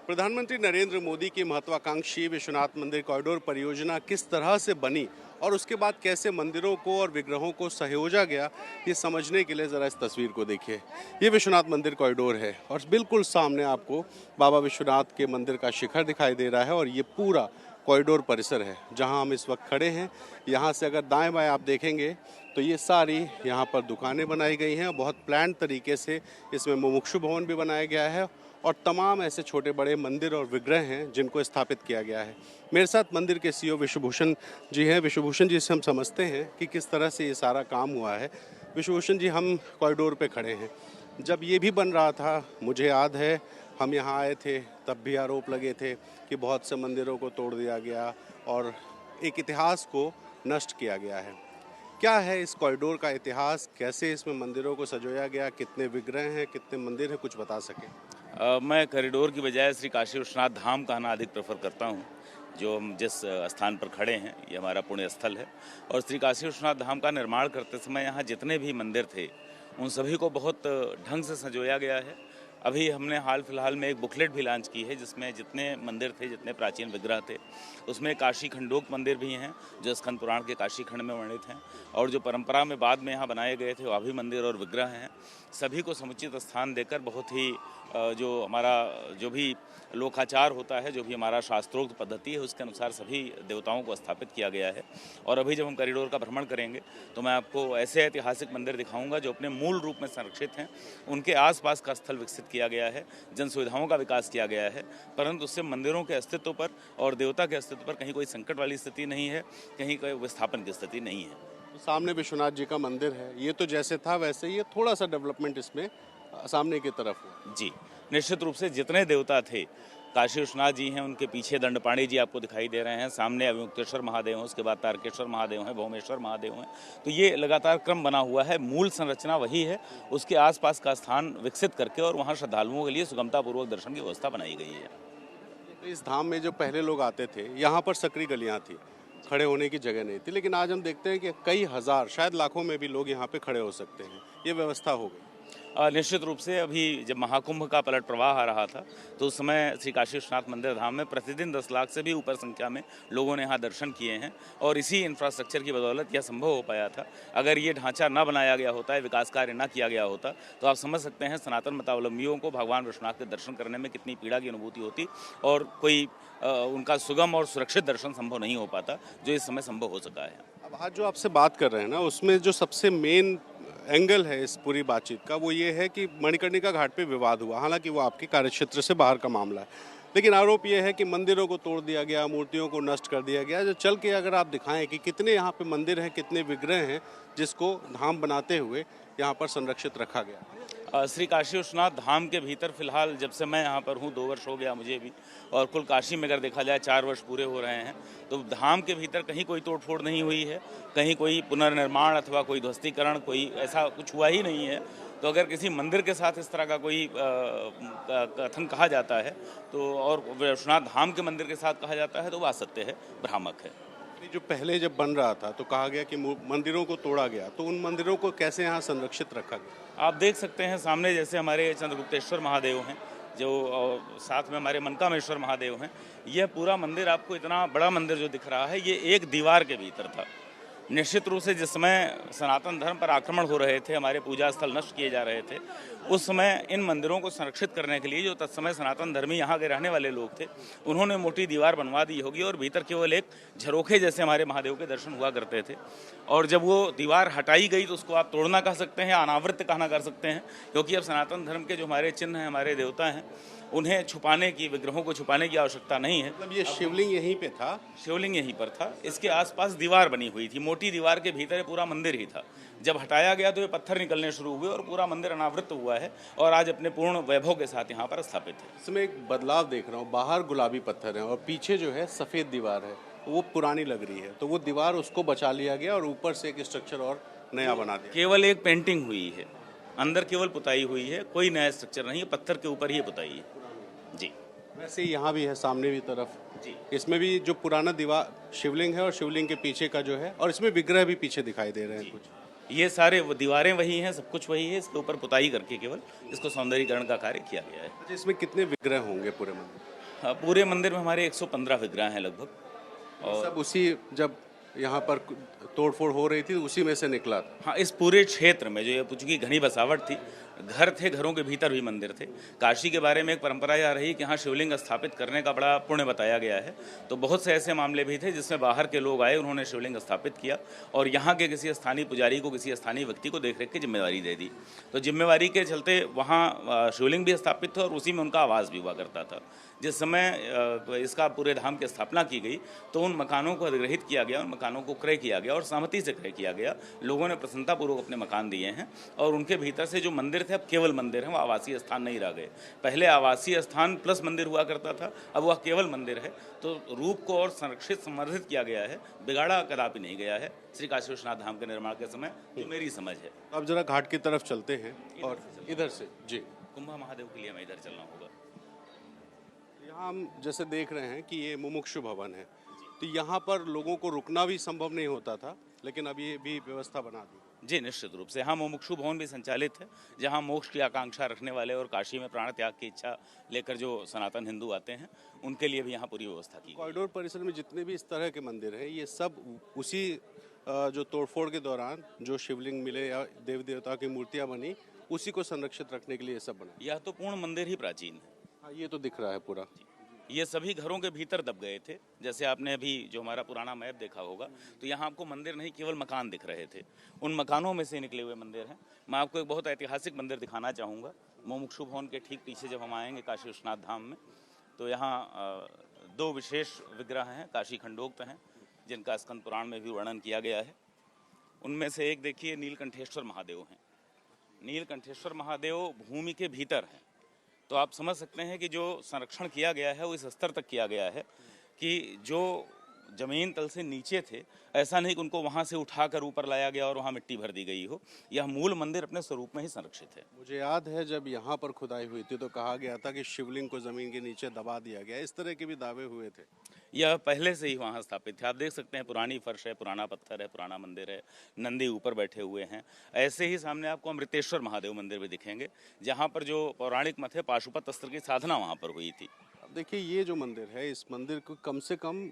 प्रधानमंत्री नरेंद्र मोदी की महत्वाकांक्षी विश्वनाथ मंदिर कॉरिडोर परियोजना किस तरह से बनी और उसके बाद कैसे मंदिरों को और विग्रहों को सहयोजा गया, ये समझने के लिए ज़रा इस तस्वीर को देखिए। ये विश्वनाथ मंदिर कॉरिडोर है और बिल्कुल सामने आपको बाबा विश्वनाथ के मंदिर का शिखर दिखाई दे रहा है और ये पूरा कॉरिडोर परिसर है जहां हम इस वक्त खड़े हैं। यहां से अगर दाएं बाएं आप देखेंगे तो ये सारी यहां पर दुकानें बनाई गई हैं। बहुत प्लान तरीके से इसमें मुमुक्षु भवन भी बनाया गया है और तमाम ऐसे छोटे बड़े मंदिर और विग्रह हैं जिनको स्थापित किया गया है। मेरे साथ मंदिर के सीईओ विश्वभूषण जी हैं। विश्वभूषण जी से हम समझते हैं कि किस तरह से ये सारा काम हुआ है। विश्वभूषण जी, हम कॉरिडोर पे खड़े हैं। जब ये भी बन रहा था, मुझे याद है हम यहाँ आए थे, तब भी आरोप लगे थे कि बहुत से मंदिरों को तोड़ दिया गया और एक इतिहास को नष्ट किया गया है। क्या है इस कॉरिडोर का इतिहास, कैसे इसमें मंदिरों को सजोया गया, कितने विग्रह हैं, कितने मंदिर हैं, कुछ बता सकें? मैं कॉरिडोर की बजाय श्री काशी विश्वनाथ धाम कहना अधिक प्रेफर करता हूँ। जो हम जिस स्थान पर खड़े हैं ये हमारा पुण्य स्थल है और श्री काशी विश्वनाथ धाम का निर्माण करते समय यहाँ जितने भी मंदिर थे उन सभी को बहुत ढंग से संजोया गया है। अभी हमने हाल फिलहाल में एक बुकलेट भी लॉन्च की है जिसमें जितने मंदिर थे, जितने प्राचीन विग्रह थे, उसमें काशी खंडोक मंदिर भी हैं जो स्कंद पुराण के काशी खंड में वर्णित हैं और जो परंपरा में बाद में यहाँ बनाए गए थे वह भी मंदिर और विग्रह हैं। सभी को समुचित स्थान देकर बहुत ही जो हमारा जो भी लोकाचार होता है, जो भी हमारा शास्त्रोक्त पद्धति है, उसके अनुसार सभी देवताओं को स्थापित किया गया है। और अभी जब हम कॉरिडोर का भ्रमण करेंगे तो मैं आपको ऐसे ऐतिहासिक मंदिर दिखाऊंगा जो अपने मूल रूप में संरक्षित हैं। उनके आसपास का स्थल विकसित किया गया है, जन सुविधाओं का विकास किया गया है, परंतु उससे मंदिरों के अस्तित्व पर और देवता के अस्तित्व पर कहीं कोई संकट वाली स्थिति नहीं है, कहीं कोई विस्थापन की स्थिति नहीं है। तो सामने विश्वनाथ जी का मंदिर है, ये तो जैसे था वैसे ही, थोड़ा सा डेवलपमेंट इसमें सामने की तरफ हुआ। जी, निश्चित रूप से जितने देवता थे, काशी विश्वनाथ जी हैं, उनके पीछे दंडपाणी जी आपको दिखाई दे रहे हैं, सामने अभिमुक्तेश्वर महादेव हैं, उसके बाद तारकेश्वर महादेव हैं, भौमेश्वर महादेव हैं। तो ये लगातार क्रम बना हुआ है, मूल संरचना वही है, उसके आसपास का स्थान विकसित करके और वहाँ श्रद्धालुओं के लिए सुगमतापूर्वक दर्शन की व्यवस्था बनाई गई है। इस धाम में जो पहले लोग आते थे, यहाँ पर सकरी गलियाँ थी, खड़े होने की जगह नहीं थी, लेकिन आज हम देखते हैं कि कई हजार, शायद लाखों में भी लोग यहाँ पे खड़े हो सकते हैं। ये व्यवस्था हो गई। निश्चित रूप से अभी जब महाकुंभ का पलट प्रवाह आ रहा था तो उस समय श्री काशी विश्वनाथ मंदिर धाम में प्रतिदिन 10 लाख से भी ऊपर संख्या में लोगों ने यहाँ दर्शन किए हैं और इसी इंफ्रास्ट्रक्चर की बदौलत यह संभव हो पाया था। अगर ये ढांचा न बनाया गया होता है, विकास कार्य न किया गया होता तो आप समझ सकते हैं सनातन मतावलंबियों को भगवान विश्वनाथ के दर्शन करने में कितनी पीड़ा की अनुभूति होती और कोई उनका सुगम और सुरक्षित दर्शन संभव नहीं हो पाता, जो इस समय संभव हो सका है। अब आज जो आपसे बात कर रहे हैं ना, उसमें जो सबसे मेन एंगल है इस पूरी बातचीत का, वो ये है कि मणिकर्णिका घाट पे विवाद हुआ। हालांकि वो आपके कार्यक्षेत्र से बाहर का मामला है, लेकिन आरोप ये है कि मंदिरों को तोड़ दिया गया, मूर्तियों को नष्ट कर दिया गया। जो चल के अगर आप दिखाएं कि कितने यहाँ पे मंदिर हैं, कितने विग्रह हैं जिसको धाम बनाते हुए यहाँ पर संरक्षित रखा गया। श्री काशी विश्वनाथ धाम के भीतर फिलहाल जब से मैं यहाँ पर हूँ 2 वर्ष हो गया मुझे भी, और कुल काशी में अगर देखा जाए 4 वर्ष पूरे हो रहे हैं, तो धाम के भीतर कहीं कोई तोड़फोड़ नहीं हुई है, कहीं कोई पुनर्निर्माण अथवा कोई ध्वस्तीकरण कोई ऐसा कुछ हुआ ही नहीं है। तो अगर किसी मंदिर के साथ इस तरह का कोई कथन कहा जाता है तो, और विश्वनाथ धाम के मंदिर के साथ कहा जाता है, तो वह असत्य है, भ्रामक है। जो पहले जब बन रहा था तो कहा गया कि मंदिरों को तोड़ा गया, तो उन मंदिरों को कैसे यहाँ संरक्षित रखा गया? आप देख सकते हैं सामने जैसे हमारे चंद्रगुप्तेश्वर महादेव हैं, जो साथ में हमारे मनकामेश्वर महादेव हैं। यह पूरा मंदिर आपको इतना बड़ा मंदिर जो दिख रहा है, ये एक दीवार के भीतर था। निश्चित रूप से जिस समय सनातन धर्म पर आक्रमण हो रहे थे, हमारे पूजा स्थल नष्ट किए जा रहे थे, उस समय इन मंदिरों को संरक्षित करने के लिए जो तत्समय सनातन धर्मी यहाँ के रहने वाले लोग थे, उन्होंने मोटी दीवार बनवा दी होगी और भीतर केवल एक झरोखे जैसे हमारे महादेव के दर्शन हुआ करते थे। और जब वो दीवार हटाई गई तो उसको आप तोड़ना कह सकते हैं, अनावृत कहना कर सकते हैं, क्योंकि अब सनातन धर्म के जो हमारे चिन्ह हैं, हमारे देवता हैं, उन्हें छुपाने की, विग्रहों को छुपाने की आवश्यकता नहीं है। मतलब ये शिवलिंग यहीं पे था? शिवलिंग यहीं पर था, इसके आसपास दीवार बनी हुई थी, मोटी दीवार के भीतर पूरा मंदिर ही था। जब हटाया गया तो ये पत्थर निकलने शुरू हुए और पूरा मंदिर अनावृत हुआ है और आज अपने पूर्ण वैभव के साथ यहाँ पर स्थापित है। इसमें एक बदलाव देख रहा हूँ, बाहर गुलाबी पत्थर है और पीछे जो है सफ़ेद दीवार है, वो पुरानी लग रही है, तो वो दीवार उसको बचा लिया गया और ऊपर से एक स्ट्रक्चर और नया बना दिया। केवल एक पेंटिंग हुई है, अंदर केवल पुताई हुई है, कोई नया स्ट्रक्चर नहीं है, पत्थर के ऊपर ही पुताई है। जी, वैसे यहाँ भी है सामने भी तरफ जी, इसमें भी जो पुराना दीवार शिवलिंग है और शिवलिंग के पीछे का जो है, और इसमें विग्रह भी पीछे दिखाई दे रहे हैं कुछ। ये सारे वो दीवारें वही हैं, सब कुछ वही है, इसके ऊपर पुताई करके केवल इसको सौंदर्यीकरण का कार्य किया गया है। इसमें कितने विग्रह होंगे पूरे मंदिर? पूरे मंदिर में हमारे 115 विग्रह हैं लगभग। और सब उसी जब यहाँ पर तोड़फोड़ हो रही थी उसी में से निकला था। हाँ, इस पूरे क्षेत्र में जो ये चूंकि घनी बसावट थी, घर थे, घरों के भीतर भी मंदिर थे। काशी के बारे में एक परंपरा यह रही कि यहाँ शिवलिंग स्थापित करने का बड़ा पुण्य बताया गया है। तो बहुत से ऐसे मामले भी थे जिसमें बाहर के लोग आए, उन्होंने शिवलिंग स्थापित किया और यहाँ के किसी स्थानीय पुजारी को, किसी स्थानीय व्यक्ति को देखरेख की जिम्मेवारी दे दी। तो जिम्मेवारी के चलते वहाँ शिवलिंग भी स्थापित थे और उसी में उनका आवास भी हुआ करता था। जिस समय इसका पूरे धाम की स्थापना की गई तो उन मकानों को अधिग्रहित किया गया, उन मकानों को क्रय किया गया और सहमति से क्रय किया गया। लोगों ने प्रसन्नतापूर्वक अपने मकान दिए हैं और उनके भीतर से जो मंदिर थे अब केवल मंदिर हैं, वो आवासीय स्थान नहीं रह गए। पहले आवासीय स्थान प्लस मंदिर हुआ करता था, अब वह केवल मंदिर है। तो रूप को और संरक्षित संवर्धित किया गया है, बिगाड़ा कदापि नहीं गया है श्री काशी विश्वनाथ धाम के निर्माण के समय, जो मेरी समझ है। अब जरा घाट की तरफ चलते हैं और इधर से जी कुंभा महादेव के लिए मैं इधर चलना होगा। यहाँ हम जैसे देख रहे हैं कि ये मुमुक्षु भवन है, तो यहाँ पर लोगों को रुकना भी संभव नहीं होता था, लेकिन अब ये भी व्यवस्था बना दी। जी निश्चित रूप से, हाँ, मुमुक्षु भवन भी संचालित है, जहाँ मोक्ष की आकांक्षा रखने वाले और काशी में प्राण त्याग की इच्छा लेकर जो सनातन हिंदू आते हैं, उनके लिए भी यहाँ पूरी व्यवस्था की। कॉरिडोर परिसर में जितने भी इस तरह के मंदिर हैं, ये सब उसी जो तोड़फोड़ के दौरान जो शिवलिंग मिले या देवी देवता की मूर्तियाँ बनी, उसी को संरक्षित रखने के लिए ये सब बना। यह तो पूर्ण मंदिर ही प्राचीन है। हाँ, ये तो दिख रहा है पूरा। ये सभी घरों के भीतर दब गए थे। जैसे आपने अभी जो हमारा पुराना मैप देखा होगा, तो यहाँ आपको मंदिर नहीं केवल मकान दिख रहे थे। उन मकानों में से निकले हुए मंदिर हैं। मैं आपको एक बहुत ऐतिहासिक मंदिर दिखाना चाहूँगा। मुमुक्षु भवन के ठीक पीछे जब हम आएंगे काशी विश्वनाथ धाम में, तो यहाँ दो विशेष विग्रह हैं, काशी खंडोक्त हैं, जिनका स्कंद पुराण में भी वर्णन किया गया है। उनमें से एक देखिए नीलकंठेश्वर महादेव हैं। नीलकंठेश्वर महादेव भूमि के भीतर हैं, तो आप समझ सकते हैं कि जो संरक्षण किया गया है वो इस स्तर तक किया गया है कि जो जमीन तल से नीचे थे, ऐसा नहीं कि उनको वहाँ से उठाकर ऊपर लाया गया और वहाँ मिट्टी भर दी गई हो। यह मूल मंदिर अपने स्वरूप में ही संरक्षित है। मुझे याद है जब यहाँ पर खुदाई हुई थी तो कहा गया था कि शिवलिंग को जमीन के नीचे दबा दिया गया, इस तरह के भी दावे हुए थे। यह पहले से ही वहाँ स्थापित थे। आप देख सकते हैं पुरानी फर्श है, पुराना पत्थर है, पुराना मंदिर है, नंदी ऊपर बैठे हुए हैं। ऐसे ही सामने आपको अमृतेश्वर महादेव मंदिर भी दिखेंगे, जहाँ पर जो पौराणिक मत है पाशुपत अस्त्र की साधना वहाँ पर हुई थी। अब देखिए ये जो मंदिर है, इस मंदिर को कम से कम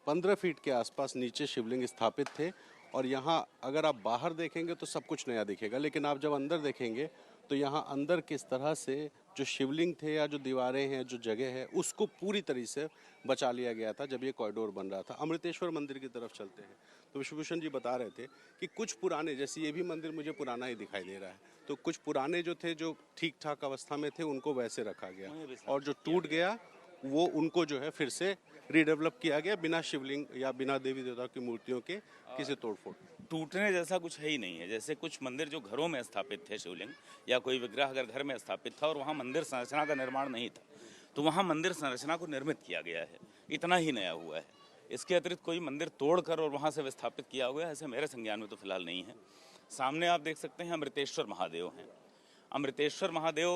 15 फीट के आसपास नीचे शिवलिंग स्थापित थे और यहाँ अगर आप बाहर देखेंगे तो सब कुछ नया दिखेगा, लेकिन आप जब अंदर देखेंगे तो यहाँ अंदर किस तरह से जो शिवलिंग थे या जो दीवारें हैं, जो जगह है, उसको पूरी तरीके से बचा लिया गया था जब ये कॉरिडोर बन रहा था। अमृतेश्वर मंदिर की तरफ चलते हैं तो विश्वभूषण जी बता रहे थे कि कुछ पुराने, जैसे ये भी मंदिर मुझे पुराना ही दिखाई दे रहा है, तो कुछ पुराने जो थे, जो ठीक ठाक अवस्था में थे, उनको वैसे रखा गया और जो टूट गया वो उनको जो है फिर से रीडेवलप किया गया, बिना शिवलिंग या बिना देवी देवता की मूर्तियों के किसी तोड़फोड़। टूटने जैसा कुछ है ही नहीं है। जैसे कुछ मंदिर जो घरों में स्थापित थे शिवलिंग या कोई विग्रह अगर घर में स्थापित था और वहाँ मंदिर संरचना का निर्माण नहीं था, तो वहाँ मंदिर संरचना को निर्मित किया गया है, इतना ही नया हुआ है। इसके अतिरिक्त कोई मंदिर तोड़कर और वहाँ से विस्थापित किया हुआ है, ऐसे मेरे संज्ञान में तो फिलहाल नहीं है। सामने आप देख सकते हैं अमृतेश्वर महादेव हैं। अमृतेश्वर महादेव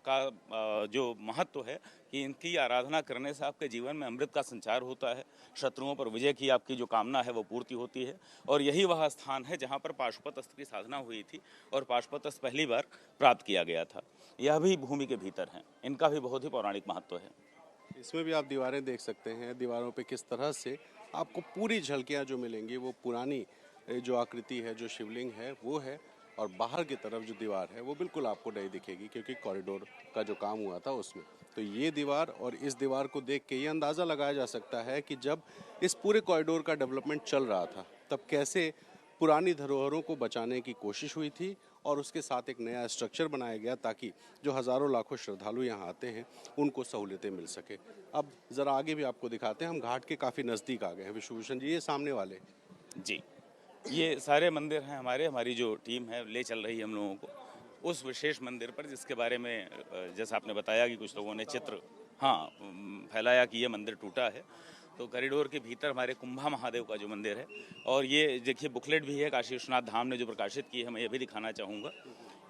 का जो महत्व है कि इनकी आराधना करने से आपके जीवन में अमृत का संचार होता है, शत्रुओं पर विजय की आपकी जो कामना है वो पूर्ति होती है। और यही वह स्थान है जहाँ पर पाशुपत अस्त्र की साधना हुई थी और पाशुपत अस्त्र पहली बार प्राप्त किया गया था। यह भी भूमि के भीतर हैं, इनका भी बहुत ही पौराणिक महत्व है। इसमें भी आप दीवारें देख सकते हैं, दीवारों पे किस तरह से आपको पूरी झलकियाँ जो मिलेंगी वो पुरानी जो आकृति है, जो शिवलिंग है वो है, और बाहर की तरफ जो दीवार है वो बिल्कुल आपको नहीं दिखेगी क्योंकि कॉरिडोर का जो काम हुआ था उसमें। तो ये दीवार और इस दीवार को देख के ये अंदाज़ा लगाया जा सकता है कि जब इस पूरे कॉरिडोर का डेवलपमेंट चल रहा था तब कैसे पुरानी धरोहरों को बचाने की कोशिश हुई थी और उसके साथ एक नया स्ट्रक्चर बनाया गया ताकि जो हज़ारों लाखों श्रद्धालु यहाँ आते हैं उनको सहूलियतें मिल सके। अब ज़रा आगे भी आपको दिखाते हैं, हम घाट के काफ़ी नज़दीक आ गए हैं। विश्वभूषण जी, ये सामने वाले जी, ये सारे मंदिर हैं हमारी जो टीम है ले चल रही है हम लोगों को उस विशेष मंदिर पर, जिसके बारे में जैसा आपने बताया कि कुछ लोगों ने चित्र फैलाया कि ये मंदिर टूटा है। तो कॉरिडोर के भीतर हमारे कुंभा महादेव का जो मंदिर है, और ये देखिए बुकलेट भी है काशी विश्वनाथ धाम ने जो प्रकाशित की है, मैं ये भी दिखाना चाहूँगा।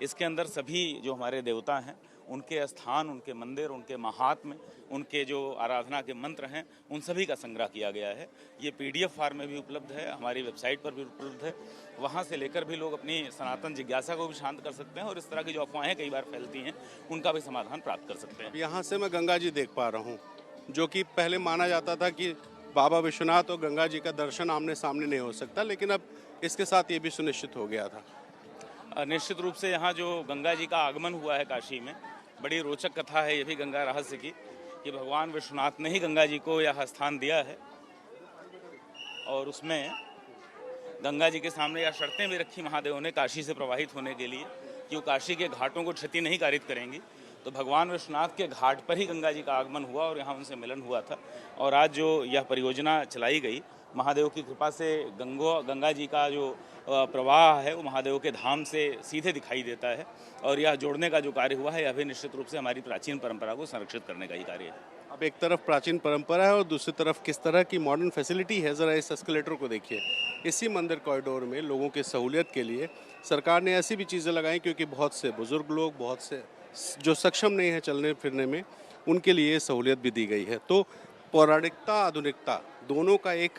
इसके अंदर सभी जो हमारे देवता हैं उनके स्थान, उनके मंदिर, उनके महात्म्य, उनके जो आराधना के मंत्र हैं, उन सभी का संग्रह किया गया है। ये PDF फॉर्म में भी उपलब्ध है, हमारी वेबसाइट पर भी उपलब्ध है। वहाँ से लेकर भी लोग अपनी सनातन जिज्ञासा को भी शांत कर सकते हैं और इस तरह की जो अफवाहें कई बार फैलती हैं उनका भी समाधान प्राप्त कर सकते हैं। यहाँ से मैं गंगा जी देख पा रहा हूँ जो कि पहले माना जाता था कि बाबा विश्वनाथ और गंगा जी का दर्शन आमने सामने नहीं हो सकता, लेकिन अब इसके साथ ये भी सुनिश्चित हो गया था। निश्चित रूप से यहाँ जो गंगा जी का आगमन हुआ है काशी में, बड़ी रोचक कथा है ये भी गंगा रहस्य की, कि भगवान विश्वनाथ ने ही गंगा जी को यह स्थान दिया है और उसमें गंगा जी के सामने यह शर्तें भी रखी महादेव ने काशी से प्रवाहित होने के लिए कि वो काशी के घाटों को क्षति नहीं कारित करेंगी। तो भगवान विश्वनाथ के घाट पर ही गंगा जी का आगमन हुआ और यहाँ उनसे मिलन हुआ था। और आज जो यह परियोजना चलाई गई, महादेव की कृपा से गंगा जी का जो प्रवाह है वो महादेव के धाम से सीधे दिखाई देता है और यह जोड़ने का जो कार्य हुआ है यह भी निश्चित रूप से हमारी प्राचीन परंपरा को संरक्षित करने का ही कार्य है। अब एक तरफ प्राचीन परंपरा है और दूसरी तरफ किस तरह की मॉडर्न फैसिलिटी है, ज़रा इस एस्केलेटर को देखिए। इसी मंदिर कॉरिडोर में लोगों की सहूलियत के लिए सरकार ने ऐसी भी चीज़ें लगाई, क्योंकि बहुत से बुजुर्ग लोग, बहुत से जो सक्षम नहीं है चलने फिरने में, उनके लिए सहूलियत भी दी गई है। तो पौराणिकता, आधुनिकता दोनों का एक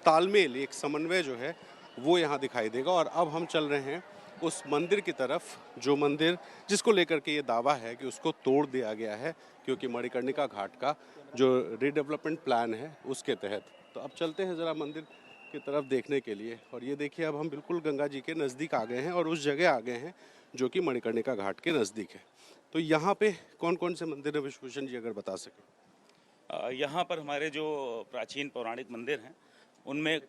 तालमेल, एक समन्वय जो है वो यहाँ दिखाई देगा। और अब हम चल रहे हैं उस मंदिर की तरफ, जो मंदिर जिसको लेकर के ये दावा है कि उसको तोड़ दिया गया है, क्योंकि मणिकर्णिका घाट का जो रीडेवलपमेंट प्लान है उसके तहत। तो अब चलते हैं ज़रा मंदिर की तरफ देखने के लिए। और ये देखिए, अब हम बिल्कुल गंगा जी के नज़दीक आ गए हैं और उस जगह आ गए हैं जो कि मणिकर्णिका घाट के नज़दीक है। तो यहाँ पे कौन कौन से मंदिर है विश्वभूषण जी, अगर बता सकें? यहाँ पर हमारे जो प्राचीन पौराणिक मंदिर हैं उनमें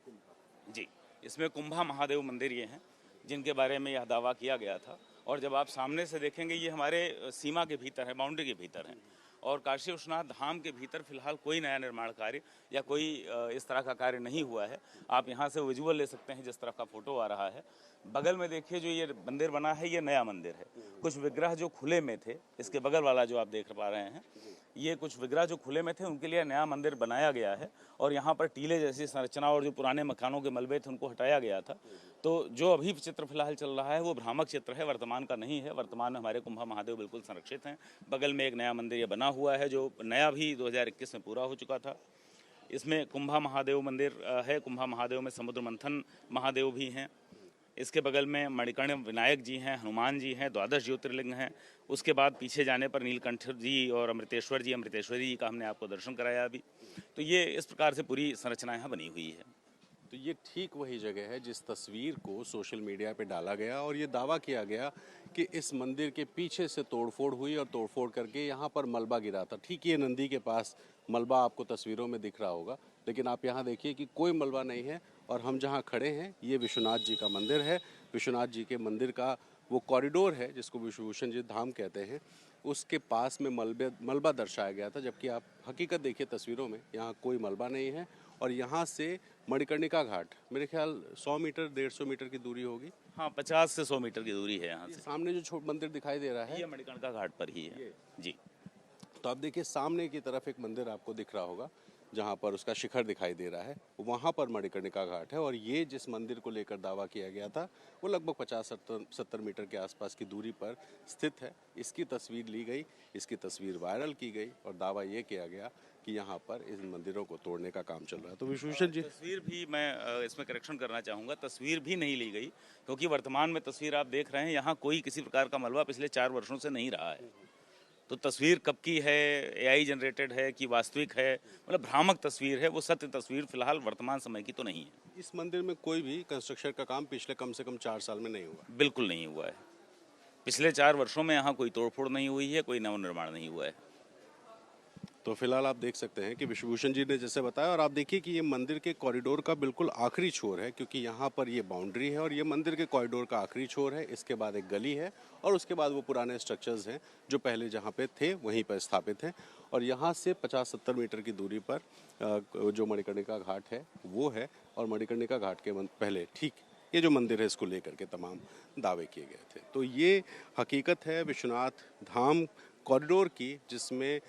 जी, इसमें कुंभा महादेव मंदिर ये हैं जिनके बारे में यह दावा किया गया था। और जब आप सामने से देखेंगे ये हमारे सीमा के भीतर है, बाउंड्री के भीतर हैं। और काशी विश्वनाथ धाम के भीतर फिलहाल कोई नया निर्माण कार्य या कोई इस तरह का कार्य नहीं हुआ है। आप यहाँ से विजुअल ले सकते हैं जिस तरह का फोटो आ रहा है। बगल में देखिए जो ये मंदिर बना है, ये नया मंदिर है। कुछ विग्रह जो खुले में थे, इसके बगल वाला जो आप देख पा रहे हैं, ये कुछ विग्रह जो खुले में थे उनके लिए नया मंदिर बनाया गया है। और यहाँ पर टीले जैसी संरचना और जो पुराने मकानों के मलबे थे उनको हटाया गया था। तो जो अभी चित्र फिलहाल चल रहा है वो भ्रामक चित्र है, वर्तमान का नहीं है। वर्तमान में हमारे कुंभा महादेव बिल्कुल संरक्षित हैं। बगल में एक नया मंदिर ये बना हुआ है जो नया भी 2021 में पूरा हो चुका था। इसमें कुंभा महादेव मंदिर है। कुंभा महादेव में समुद्र मंथन महादेव भी हैं। इसके बगल में मणिकर्ण विनायक जी हैं, हनुमान जी हैं, 12 ज्योतिर्लिंग हैं। उसके बाद पीछे जाने पर नीलकंठ जी और अमृतेश्वरी जी का हमने आपको दर्शन कराया अभी। तो ये इस प्रकार से पूरी संरचना यहाँ बनी हुई है। तो ये ठीक वही जगह है जिस तस्वीर को सोशल मीडिया पे डाला गया और ये दावा किया गया कि इस मंदिर के पीछे से तोड़फोड़ हुई और तोड़फोड़ करके यहाँ पर मलबा गिरा था। ठीक ये नंदी के पास मलबा आपको तस्वीरों में दिख रहा होगा, लेकिन आप यहाँ देखिए कि कोई मलबा नहीं है। और हम जहाँ खड़े हैं ये विश्वनाथ जी का मंदिर है। विश्वनाथ जी के मंदिर का वो कॉरिडोर है जिसको विश्वभूषण जी धाम कहते हैं, उसके पास में मलबा दर्शाया गया था। जबकि आप हकीकत देखिए तस्वीरों में, यहाँ कोई मलबा नहीं है। और यहाँ से मणिकर्णिका घाट मेरे ख्याल 100 मीटर 150 मीटर की दूरी होगी। हाँ, 50 से 100 मीटर की दूरी है यहाँ से। सामने जो छोटा मंदिर दिखाई दे रहा है ये मणिकर्णिका घाट पर ही है जी। तो आप देखिए सामने की तरफ एक मंदिर आपको दिख रहा होगा जहाँ पर उसका शिखर दिखाई दे रहा है, वहाँ पर मणिकर्णिका घाट है। और ये जिस मंदिर को लेकर दावा किया गया था वो लगभग 50-70 मीटर के आसपास की दूरी पर स्थित है। इसकी तस्वीर ली गई, इसकी तस्वीर वायरल की गई और दावा ये किया गया कि यहाँ पर इन मंदिरों को तोड़ने का काम चल रहा है। तो विश्वभूषण जी, तस्वीर भी मैं इसमें करेक्शन करना चाहूँगा, तस्वीर भी नहीं ली गई, क्योंकि वर्तमान में तस्वीर आप देख रहे हैं यहाँ कोई किसी प्रकार का मलबा पिछले 4 वर्षों से नहीं रहा है। तो तस्वीर कब की है, AI जनरेटेड है कि वास्तविक है, मतलब भ्रामक तस्वीर है, वो सत्य तस्वीर फिलहाल वर्तमान समय की तो नहीं है। इस मंदिर में कोई भी कंस्ट्रक्शन का काम पिछले कम से कम 4 साल में नहीं हुआ? बिल्कुल नहीं हुआ है। पिछले 4 वर्षों में यहाँ कोई तोड़फोड़ नहीं हुई है, कोई नवनिर्माण नहीं हुआ है। तो फिलहाल आप देख सकते हैं कि विश्वभूषण जी ने जैसे बताया। और आप देखिए कि ये मंदिर के कॉरिडोर का बिल्कुल आखिरी छोर है, क्योंकि यहाँ पर ये बाउंड्री है और ये मंदिर के कॉरिडोर का आखिरी छोर है। इसके बाद एक गली है और उसके बाद वो पुराने स्ट्रक्चर्स हैं जो पहले जहाँ पे थे वहीं पर स्थापित हैं। और यहाँ से 50-70 मीटर की दूरी पर जो मणिकर्णिका घाट है वो है। और मणिकर्णिका घाट के पहले ठीक ये जो मंदिर है इसको लेकर के तमाम दावे किए गए थे। तो ये हकीकत है विश्वनाथ धाम कॉरिडोर की, जिसमें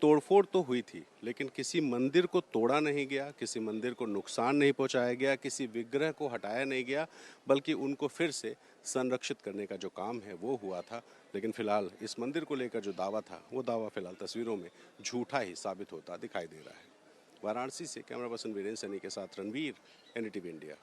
तोड़फोड़ तो हुई थी लेकिन किसी मंदिर को तोड़ा नहीं गया, किसी मंदिर को नुकसान नहीं पहुंचाया गया, किसी विग्रह को हटाया नहीं गया, बल्कि उनको फिर से संरक्षित करने का जो काम है वो हुआ था। लेकिन फिलहाल इस मंदिर को लेकर जो दावा था वो दावा फिलहाल तस्वीरों में झूठा ही साबित होता दिखाई दे रहा है। वाराणसी से कैमरा पर्सन वीरेंद्र सैनी के साथ रणवीर, NDTV इंडिया।